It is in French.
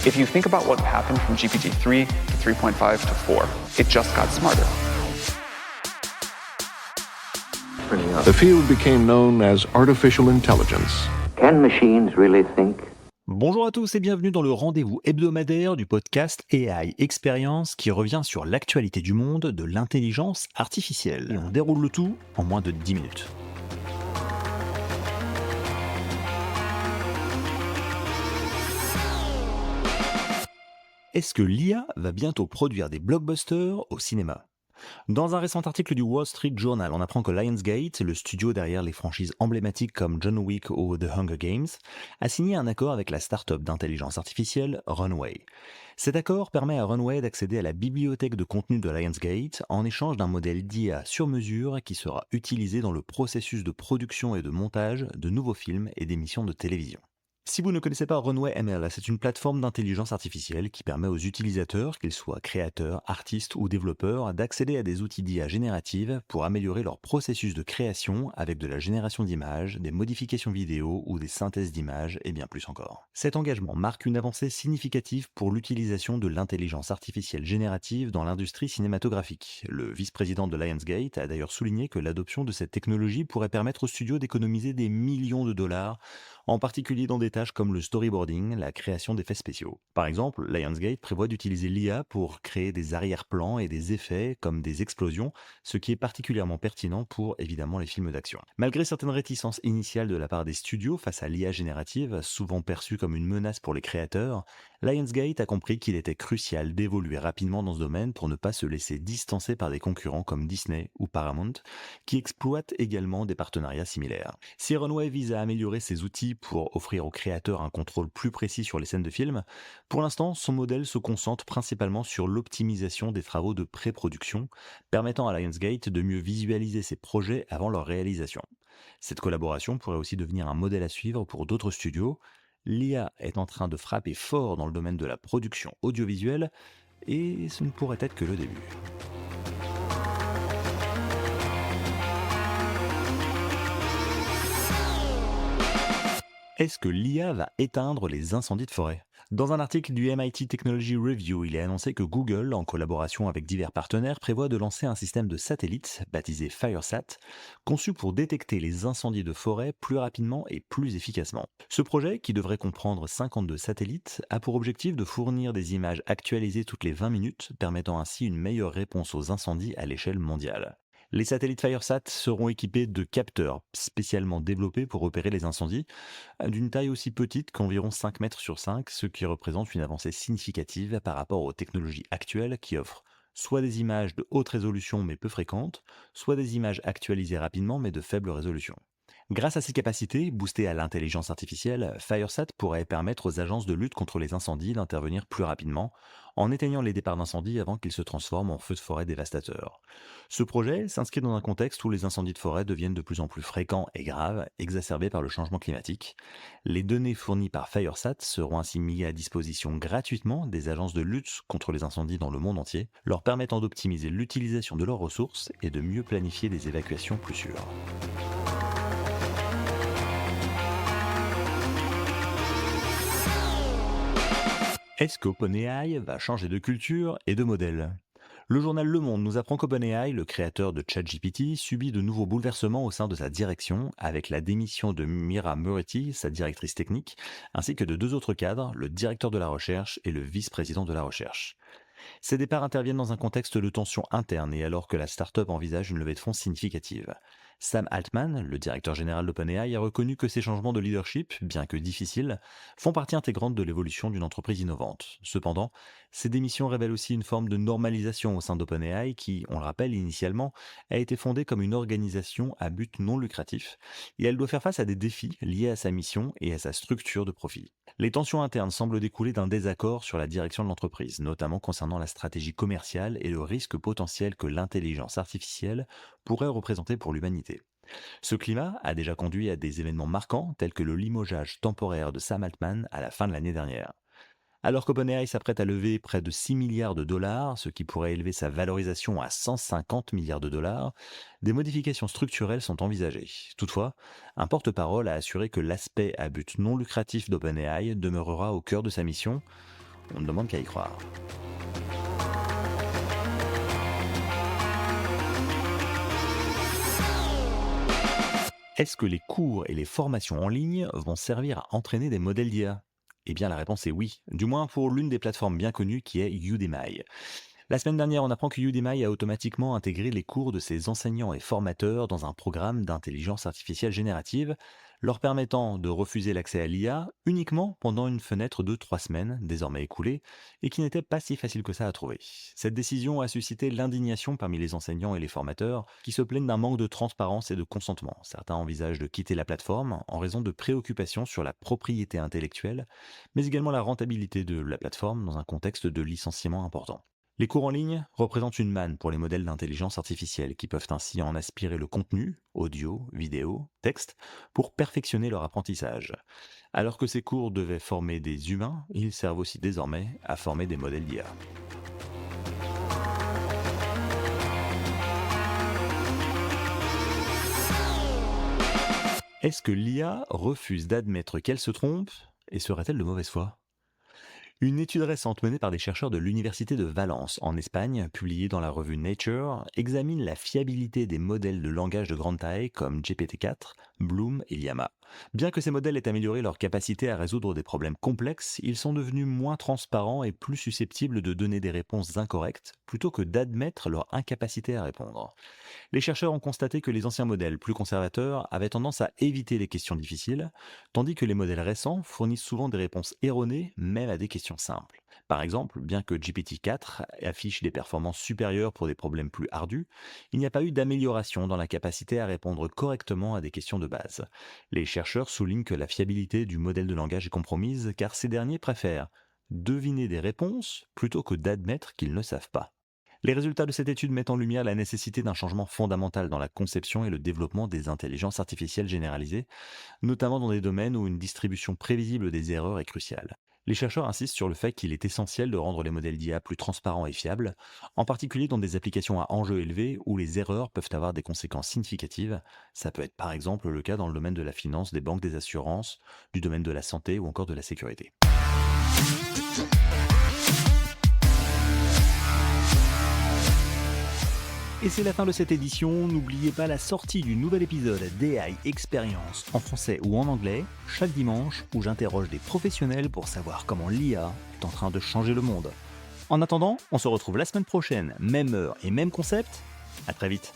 If you think about what happened from GPT-3 to 3.5 to 4, it just got smarter. The field became known as artificial intelligence. Can machines really think? Bonjour à tous et bienvenue dans le rendez-vous hebdomadaire du podcast AI Experience qui revient sur l'actualité du monde de l'intelligence artificielle. Et on déroule le tout en moins de 10 minutes. Est-ce que l'IA va bientôt produire des blockbusters au cinéma ? Dans un récent article du Wall Street Journal, on apprend que Lionsgate, le studio derrière les franchises emblématiques comme John Wick ou The Hunger Games, a signé un accord avec la start-up d'intelligence artificielle Runway. Cet accord permet à Runway d'accéder à la bibliothèque de contenu de Lionsgate en échange d'un modèle d'IA sur mesure qui sera utilisé dans le processus de production et de montage de nouveaux films et d'émissions de télévision. Si vous ne connaissez pas Runway ML, c'est une plateforme d'intelligence artificielle qui permet aux utilisateurs, qu'ils soient créateurs, artistes ou développeurs, d'accéder à des outils d'IA générative pour améliorer leur processus de création avec de la génération d'images, des modifications vidéo ou des synthèses d'images et bien plus encore. Cet engagement marque une avancée significative pour l'utilisation de l'intelligence artificielle générative dans l'industrie cinématographique. Le vice-président de Lionsgate a d'ailleurs souligné que l'adoption de cette technologie pourrait permettre aux studios d'économiser des millions de dollars, en particulier dans des tâches comme le storyboarding, la création d'effets spéciaux. Par exemple, Lionsgate prévoit d'utiliser l'IA pour créer des arrière-plans et des effets comme des explosions, ce qui est particulièrement pertinent pour évidemment les films d'action. Malgré certaines réticences initiales de la part des studios face à l'IA générative, souvent perçue comme une menace pour les créateurs, Lionsgate a compris qu'il était crucial d'évoluer rapidement dans ce domaine pour ne pas se laisser distancer par des concurrents comme Disney ou Paramount, qui exploitent également des partenariats similaires. Si Runway vise à améliorer ses outils pour offrir aux créateurs un contrôle plus précis sur les scènes de films, pour l'instant, son modèle se concentre principalement sur l'optimisation des travaux de pré-production, permettant à Lionsgate de mieux visualiser ses projets avant leur réalisation. Cette collaboration pourrait aussi devenir un modèle à suivre pour d'autres studios. L'IA est en train de frapper fort dans le domaine de la production audiovisuelle, et ce ne pourrait être que le début. Est-ce que l'IA va éteindre les incendies de forêt ? Dans un article du MIT Technology Review, il est annoncé que Google, en collaboration avec divers partenaires, prévoit de lancer un système de satellites, baptisé FireSat, conçu pour détecter les incendies de forêt plus rapidement et plus efficacement. Ce projet, qui devrait comprendre 52 satellites, a pour objectif de fournir des images actualisées toutes les 20 minutes, permettant ainsi une meilleure réponse aux incendies à l'échelle mondiale. Les satellites FireSat seront équipés de capteurs spécialement développés pour repérer les incendies, d'une taille aussi petite qu'environ 5 mètres sur 5, ce qui représente une avancée significative par rapport aux technologies actuelles qui offrent soit des images de haute résolution mais peu fréquentes, soit des images actualisées rapidement mais de faible résolution. Grâce à ces capacités, boostées à l'intelligence artificielle, FireSat pourrait permettre aux agences de lutte contre les incendies d'intervenir plus rapidement, en éteignant les départs d'incendie avant qu'ils se transforment en feux de forêt dévastateurs. Ce projet s'inscrit dans un contexte où les incendies de forêt deviennent de plus en plus fréquents et graves, exacerbés par le changement climatique. Les données fournies par FireSat seront ainsi mises à disposition gratuitement des agences de lutte contre les incendies dans le monde entier, leur permettant d'optimiser l'utilisation de leurs ressources et de mieux planifier des évacuations plus sûres. Est-ce qu'OpenAI va changer de culture et de modèle ? Le journal Le Monde nous apprend qu'OpenAI, le créateur de ChatGPT, subit de nouveaux bouleversements au sein de sa direction, avec la démission de Mira Murati, sa directrice technique, ainsi que de 2 autres cadres, le directeur de la recherche et le vice-président de la recherche. Ces départs interviennent dans un contexte de tension interne et alors que la start-up envisage une levée de fonds significative. Sam Altman, le directeur général d'OpenAI, a reconnu que ces changements de leadership, bien que difficiles, font partie intégrante de l'évolution d'une entreprise innovante. Cependant, ces démissions révèlent aussi une forme de normalisation au sein d'OpenAI qui, on le rappelle initialement, a été fondée comme une organisation à but non lucratif, et elle doit faire face à des défis liés à sa mission et à sa structure de profit. Les tensions internes semblent découler d'un désaccord sur la direction de l'entreprise, notamment concernant la stratégie commerciale et le risque potentiel que l'intelligence artificielle pourrait représenter pour l'humanité. Ce climat a déjà conduit à des événements marquants tels que le limogeage temporaire de Sam Altman à la fin de l'année dernière. Alors qu'OpenAI s'apprête à lever près de 6 milliards de dollars, ce qui pourrait élever sa valorisation à 150 milliards de dollars, des modifications structurelles sont envisagées. Toutefois, un porte-parole a assuré que l'aspect à but non lucratif d'OpenAI demeurera au cœur de sa mission. on ne demande qu'à y croire. Est-ce que les cours et les formations en ligne vont servir à entraîner des modèles d'IA ? Eh bien la réponse est oui, du moins pour l'une des plateformes bien connues qui est Udemy. La semaine dernière, on apprend que Udemy a automatiquement intégré les cours de ses enseignants et formateurs dans un programme d'intelligence artificielle générative, leur permettant de refuser l'accès à l'IA uniquement pendant une fenêtre de 3 semaines, désormais écoulée, et qui n'était pas si facile que ça à trouver. Cette décision a suscité l'indignation parmi les enseignants et les formateurs, qui se plaignent d'un manque de transparence et de consentement. Certains envisagent de quitter la plateforme en raison de préoccupations sur la propriété intellectuelle, mais également la rentabilité de la plateforme dans un contexte de licenciement important. Les cours en ligne représentent une manne pour les modèles d'intelligence artificielle qui peuvent ainsi en aspirer le contenu, audio, vidéo, texte, pour perfectionner leur apprentissage. Alors que ces cours devaient former des humains, ils servent aussi désormais à former des modèles d'IA. Est-ce que l'IA refuse d'admettre qu'elle se trompe et serait-elle de mauvaise foi ? Une étude récente menée par des chercheurs de l'Université de Valence, en Espagne, publiée dans la revue Nature, examine la fiabilité des modèles de langage de grande taille comme GPT-4, Bloom et Llama. Bien que ces modèles aient amélioré leur capacité à résoudre des problèmes complexes, ils sont devenus moins transparents et plus susceptibles de donner des réponses incorrectes, plutôt que d'admettre leur incapacité à répondre. Les chercheurs ont constaté que les anciens modèles plus conservateurs avaient tendance à éviter les questions difficiles, tandis que les modèles récents fournissent souvent des réponses erronées, même à des questions simples. Par exemple, bien que GPT-4 affiche des performances supérieures pour des problèmes plus ardus, il n'y a pas eu d'amélioration dans la capacité à répondre correctement à des questions de base. Les chercheurs soulignent que la fiabilité du modèle de langage est compromise car ces derniers préfèrent deviner des réponses plutôt que d'admettre qu'ils ne savent pas. Les résultats de cette étude mettent en lumière la nécessité d'un changement fondamental dans la conception et le développement des intelligences artificielles généralisées, notamment dans des domaines où une distribution prévisible des erreurs est cruciale. Les chercheurs insistent sur le fait qu'il est essentiel de rendre les modèles d'IA plus transparents et fiables, en particulier dans des applications à enjeux élevés où les erreurs peuvent avoir des conséquences significatives. Ça peut être par exemple le cas dans le domaine de la finance, des banques, des assurances, du domaine de la santé ou encore de la sécurité. Et c'est la fin de cette édition. N'oubliez pas la sortie du nouvel épisode d'AI Experience en français ou en anglais, chaque dimanche, où j'interroge des professionnels pour savoir comment l'IA est en train de changer le monde. En attendant, on se retrouve la semaine prochaine, même heure et même concept. À très vite.